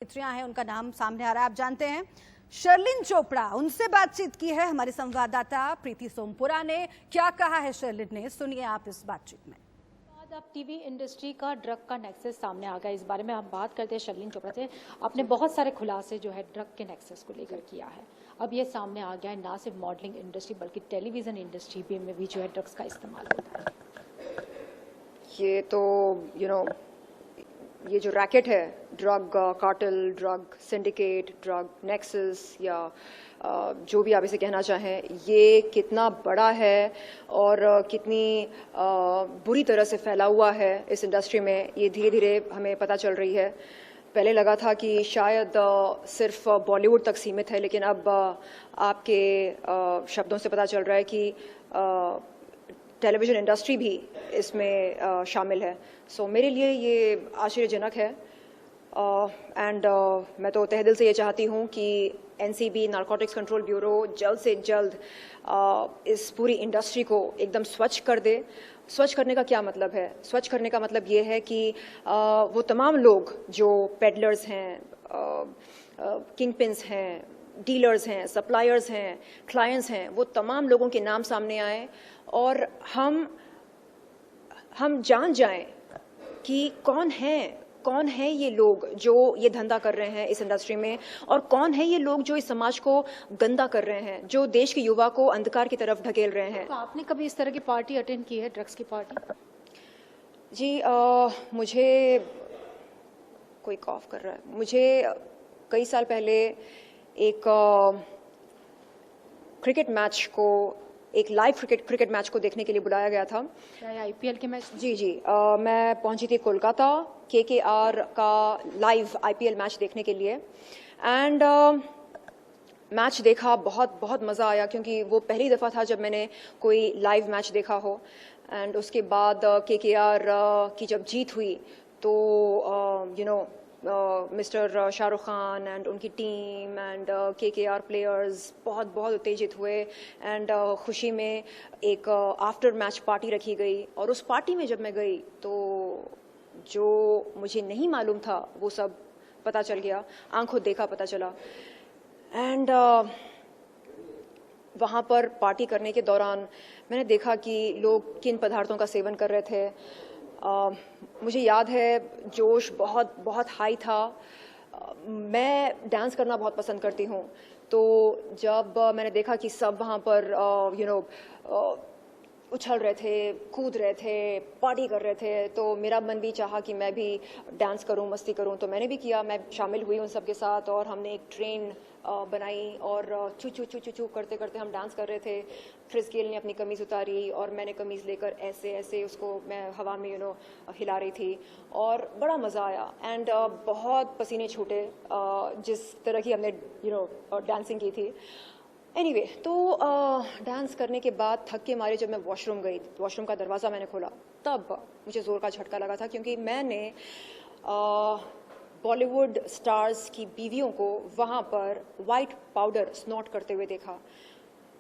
अभिनेत्रियां हैं उनका नाम सामने आ रहा है। आप जानते हैं शर्लिन चोपड़ा, उनसे बातचीत की है हमारे संवाददाता प्रीति सोमपुरा ने। क्या कहा है शर्लिन ने, सुनिए आप इस बातचीत में। अब टीवी इंडस्ट्री का ड्रग का नेक्सस सामने आ गया। इस बारे में हम बात करते हैं शर्लिन चोपड़ा से। आपने बहुत सारे खुलासे जो है ड्रग के नेक्सस को लेकर किया है। अब ये सामने आ गया है ना सिर्फ मॉडलिंग इंडस्ट्री बल्कि टेलीविजन इंडस्ट्री में भी जो है ड्रग्स का इस्तेमाल होता है। ये तो ये जो रैकेट है, drug cartel, drug syndicate, drug nexus या जो भी आप इसे कहना चाहें, ये कितना बड़ा है और कितनी बुरी तरह से फैला हुआ है इस इंडस्ट्री में, ये धीरे धीरे हमें पता चल रही है। पहले लगा था कि शायद सिर्फ बॉलीवुड तक सीमित है, लेकिन अब आपके शब्दों से पता चल रहा है कि टेलीविज़न इंडस्ट्री भी इसमें शामिल है। सो मेरे लिए ये आश्चर्यजनक है एंड मैं तो तहे दिल से ये चाहती हूँ कि एनसीबी, नारकोटिक्स कंट्रोल ब्यूरो जल्द से जल्द इस पूरी इंडस्ट्री को एकदम स्वच्छ कर दे। स्वच्छ करने का क्या मतलब है? स्वच्छ करने का मतलब ये है कि वो तमाम लोग जो पेडलर्स हैं, किंग पिन्स हैं, डीलर्स हैं, सप्लायर्स हैं, क्लाइंट्स हैं, वो तमाम लोगों के नाम सामने आए और हम जान जाएं कि कौन है ये लोग जो ये धंधा कर रहे हैं इस इंडस्ट्री में, और कौन है ये लोग जो इस समाज को गंदा कर रहे हैं, जो देश के युवा को अंधकार की तरफ ढकेल रहे हैं। तो आपने कभी इस तरह की पार्टी अटेंड की है, ड्रग्स की पार्टी? जी मुझे कोई कॉफ कर रहा है। मुझे कई साल पहले एक क्रिकेट मैच को, एक लाइव क्रिकेट मैच को देखने के लिए बुलाया गया था। आईपीएल के मैच? जी मैं पहुंची थी कोलकाता केकेआर का लाइव आईपीएल मैच देखने के लिए एंड मैच देखा। बहुत मज़ा आया क्योंकि वो पहली दफ़ा था जब मैंने कोई लाइव मैच देखा हो। एंड उसके बाद केकेआर की जब जीत हुई तो मिस्टर शाहरुख खान एंड उनकी टीम एंड केकेआर प्लेयर्स बहुत उत्तेजित हुए एंड खुशी में एक आफ्टर मैच पार्टी रखी गई। और उस पार्टी में जब मैं गई तो जो मुझे नहीं मालूम था वो सब पता चल गया, आंखों देखा पता चला। एंड वहाँ पर पार्टी करने के दौरान मैंने देखा कि लोग किन पदार्थों का सेवन कर रहे थे। मुझे याद है जोश बहुत हाई था। मैं डांस करना बहुत पसंद करती हूँ, तो जब मैंने देखा कि सब वहाँ पर उछल रहे थे, कूद रहे थे, पार्टी कर रहे थे, तो मेरा मन भी चाहा कि मैं भी डांस करूं, मस्ती करूं। तो मैंने भी किया, मैं शामिल हुई उन सब के साथ और हमने एक ट्रेन बनाई और चू चू चू चू चू करते करते हम डांस कर रहे थे। क्रिस गेल ने अपनी कमीज़ उतारी और मैंने कमीज़ लेकर ऐसे उसको मैं हवा में हिला रही थी और बड़ा मज़ा आया। एंड बहुत पसीने छूटे जिस तरह की हमने डांसिंग की थी। एनीवे, तो डांस करने के बाद थक के मारे जब मैं वॉशरूम गई, वॉशरूम का दरवाज़ा मैंने खोला, तब मुझे ज़ोर का झटका लगा था क्योंकि मैंने बॉलीवुड स्टार्स की बीवियों को वहाँ पर वाइट पाउडर स्नॉट करते हुए देखा।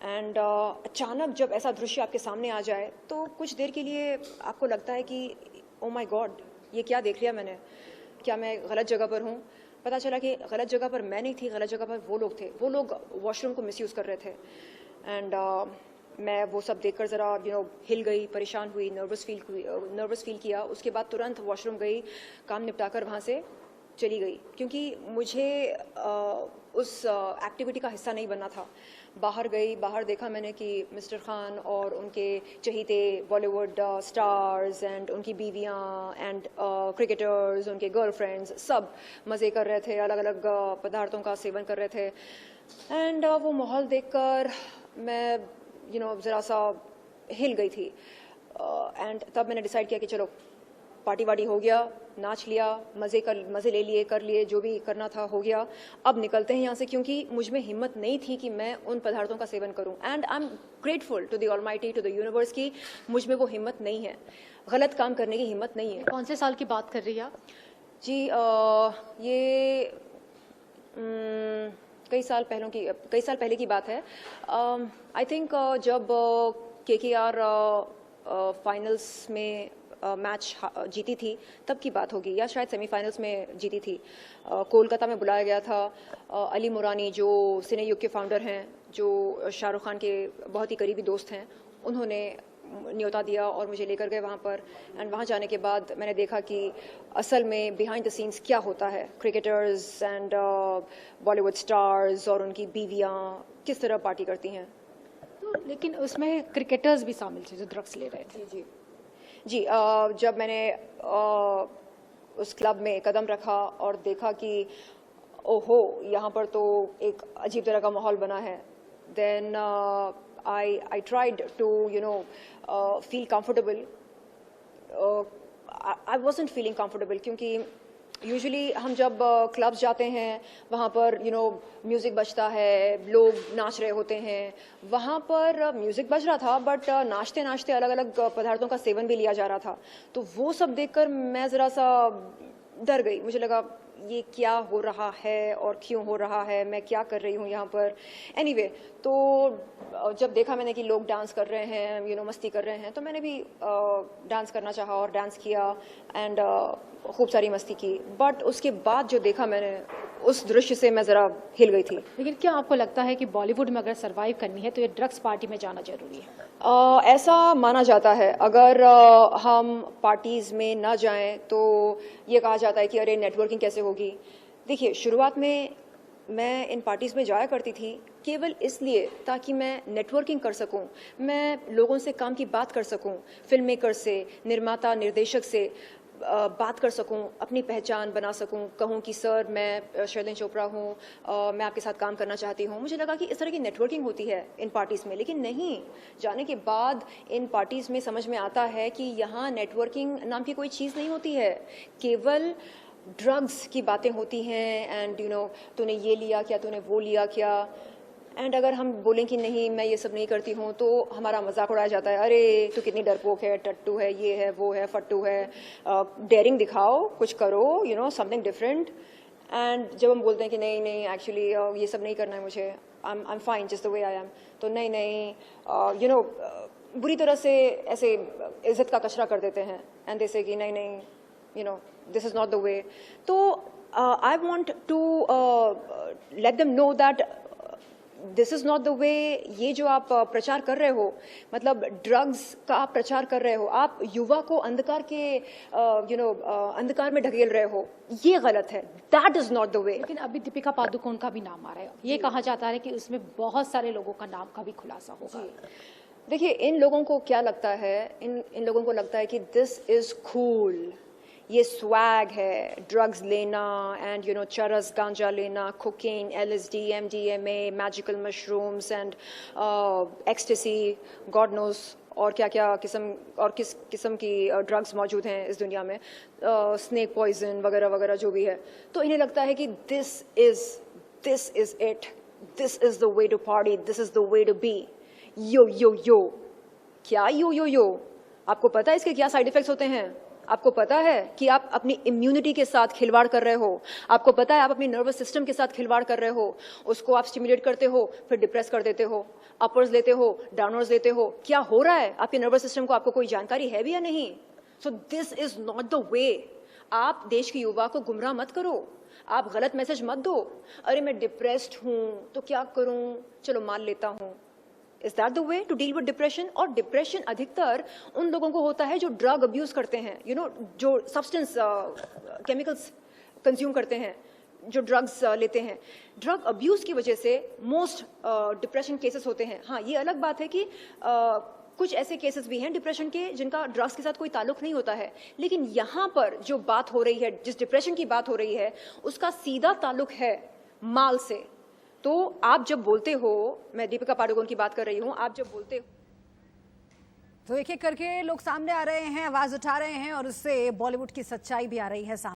एंड अचानक जब ऐसा दृश्य आपके सामने आ जाए तो कुछ देर के लिए आपको लगता है कि ओ माय गॉड, ये क्या देख लिया मैंने, क्या मैं गलत जगह पर हूँ? पता चला कि गलत जगह पर मैं नहीं थी, गलत जगह पर वो लोग थे। वो लोग वॉशरूम को मिसयूज़ कर रहे थे। एंड मैं वो सब देखकर ज़रा हिल गई, परेशान हुई, नर्वस फील किया। उसके बाद तुरंत वॉशरूम गई, काम निपटाकर वहाँ से चली गई क्योंकि मुझे उस एक्टिविटी का हिस्सा नहीं बनना था। बाहर गई, बाहर देखा मैंने कि मिस्टर खान और उनके चहीते बॉलीवुड स्टार्स एंड उनकी बीवियां एंड क्रिकेटर्स, उनके गर्लफ्रेंड्स सब मज़े कर रहे थे, अलग अलग पदार्थों का सेवन कर रहे थे। एंड वो माहौल देखकर मैं ज़रा सा हिल गई थी। एंड तब मैंने डिसाइड किया कि चलो पार्टी वार्टी हो गया, नाच लिया, मज़े ले लिए, कर लिए, जो भी करना था हो गया। अब निकलते हैं यहाँ से क्योंकि मुझ में हिम्मत नहीं थी कि मैं उन पदार्थों का सेवन करूँ। And I am grateful to the almighty, to the universe की मुझ में वो हिम्मत नहीं है, गलत काम करने की हिम्मत नहीं है। कौन से साल की बात कर रही है आप? जी ये कई साल पहले की बात है। आई थिंक जब केकेआर फाइनल्स में मैच जीती थी तब की बात होगी, या शायद सेमीफाइनल्स में जीती थी। कोलकाता में बुलाया गया था। अली मुरानी जो सिनेयुग के फाउंडर हैं, जो शाहरुख खान के बहुत ही करीबी दोस्त हैं, उन्होंने न्योता दिया और मुझे लेकर गए वहाँ पर। एंड वहाँ जाने के बाद मैंने देखा कि असल में बिहाइंड द सीन्स क्या होता है, क्रिकेटर्स एंड बॉलीवुड स्टार्स और उनकी बीवियाँ किस तरह पार्टी करती हैं। तो लेकिन उसमें क्रिकेटर्स भी शामिल थे जो ड्रग्स ले रहे थे। जी जी, जब मैंने उस क्लब में कदम रखा और देखा कि ओहो यहाँ पर तो एक अजीब तरह का माहौल बना है, then I tried to feel comfortable. I wasn't feeling comfortable क्योंकि यूजुअली हम जब क्लब्स जाते हैं वहाँ पर म्यूज़िक बजता है, लोग नाच रहे होते हैं। वहाँ पर म्यूज़िक बज रहा था बट नाचते नाचते अलग अलग पदार्थों का सेवन भी लिया जा रहा था। तो वो सब देखकर मैं ज़रा सा डर गई। मुझे लगा ये क्या हो रहा है और क्यों हो रहा है, मैं क्या कर रही हूँ यहाँ पर। एनीवे, तो जब देखा मैंने कि लोग डांस कर रहे हैं, मस्ती कर रहे हैं, तो मैंने भी डांस करना चाहा और डांस किया एंड खूब सारी मस्ती की। बट उसके बाद जो देखा मैंने, उस दृश्य से मैं ज़रा हिल गई थी। लेकिन क्या आपको लगता है कि बॉलीवुड में अगर सरवाइव करनी है तो ये ड्रग्स पार्टी में जाना जरूरी है? ऐसा माना जाता है। अगर हम पार्टीज़ में ना जाएं तो ये कहा जाता है कि अरे नेटवर्किंग कैसे होगी। देखिए, शुरुआत में मैं इन पार्टीज़ में जाया करती थी केवल इसलिए ताकि मैं नेटवर्किंग कर सकूं, मैं लोगों से काम की बात कर सकूं, फिल्म मेकर से, निर्माता, निर्देशक से बात कर सकूं, अपनी पहचान बना सकूं, कहूं कि सर मैं शर्लिन चोपड़ा हूं, मैं आपके साथ काम करना चाहती हूं। मुझे लगा कि इस तरह की नेटवर्किंग होती है इन पार्टीज़ में, लेकिन नहीं। जाने के बाद इन पार्टीज़ में समझ में आता है कि यहाँ नेटवर्किंग नाम की कोई चीज़ नहीं होती है, केवल ड्रग्स की बातें होती हैं। एंड तूने ये लिया क्या, तूने वो लिया क्या। एंड अगर हम बोलें कि नहीं मैं ये सब नहीं करती हूँ तो हमारा मजाक उड़ाया जाता है, अरे तू कितनी डरपोक है, टट्टू है, ये है, वो है, फट्टू है, डेयरिंग दिखाओ, कुछ करो, समथिंग डिफरेंट। एंड जब हम बोलते हैं कि नहीं नहीं एक्चुअली ये सब नहीं करना है मुझे, I am fine just the way I am, तो नहीं नहीं बुरी तरह से ऐसे इज्जत का कचरा कर देते हैं। एंड जैसे कि नहीं नहीं this is not the way. तो I want to let them know that this is not the way. ये जो आप प्रचार कर रहे हो, मतलब ड्रग्स का आप प्रचार कर रहे हो, आप युवा को अंधकार के अंधकार में ढकेल रहे हो, ये गलत है। दैट इज़ नॉट द वे। लेकिन अभी दीपिका पादुकोण का भी नाम आ रहा है, ये कहा जाता है कि उसमें बहुत सारे लोगों का नाम का भी खुलासा होगा। देखिए, इन लोगों को क्या लगता है, इन लोगों को लगता है कि दिस इज़ कूल, ये स्वैग है, ड्रग्स लेना एंड चरस, गांजा लेना, cocaine, LSD, MDMA, magical mushrooms and ecstasy, God knows और क्या क्या किस्म और किस किस्म की ड्रग्स मौजूद हैं इस दुनिया में, स्नेक पॉइजन वगैरह वगैरह जो भी है। तो इन्हें लगता है कि this is it, this is the way to party, this is the way to be. Yo क्या यो? आपको पता है इसके क्या साइड इफेक्ट्स होते हैं? आपको पता है कि आप अपनी इम्यूनिटी के साथ खिलवाड़ कर रहे हो? आपको पता है आप अपनी नर्वस सिस्टम के साथ खिलवाड़ कर रहे हो? उसको आप स्टिमुलेट करते हो, फिर डिप्रेस कर देते हो, अपर्स लेते हो, डाउनर्स लेते हो। क्या हो रहा है आपके नर्वस सिस्टम को? आपको कोई जानकारी है भी या नहीं? So this is not the वे। आप देश के युवा को गुमराह मत करो, आप गलत मैसेज मत दो। अरे मैं डिप्रेस्ड हूं तो क्या करूं, चलो मान लेता हूं। Is that the way to deal with depression? और डिप्रेशन अधिकतर उन लोगों को होता है जो ड्रग अब्यूज करते हैं, जो सब्सटेंस केमिकल्स कंज्यूम करते हैं, जो ड्रग्स लेते हैं। ड्रग अब्यूज की वजह से मोस्ट डिप्रेशन केसेस होते हैं। हाँ, ये अलग बात है कि कुछ ऐसे केसेस भी हैं डिप्रेशन के जिनका ड्रग्स के साथ कोई ताल्लुक नहीं होता है, लेकिन यहाँ पर जो बात हो रही है, जिस डिप्रेशन की बात हो रही है, उसका सीधा ताल्लुक है माल से। तो आप जब बोलते हो, मैं दीपिका पादुकोण की बात कर रही हूँ, आप जब बोलते हो तो एक एक करके लोग सामने आ रहे हैं, आवाज उठा रहे हैं और उससे बॉलीवुड की सच्चाई भी आ रही है सामने।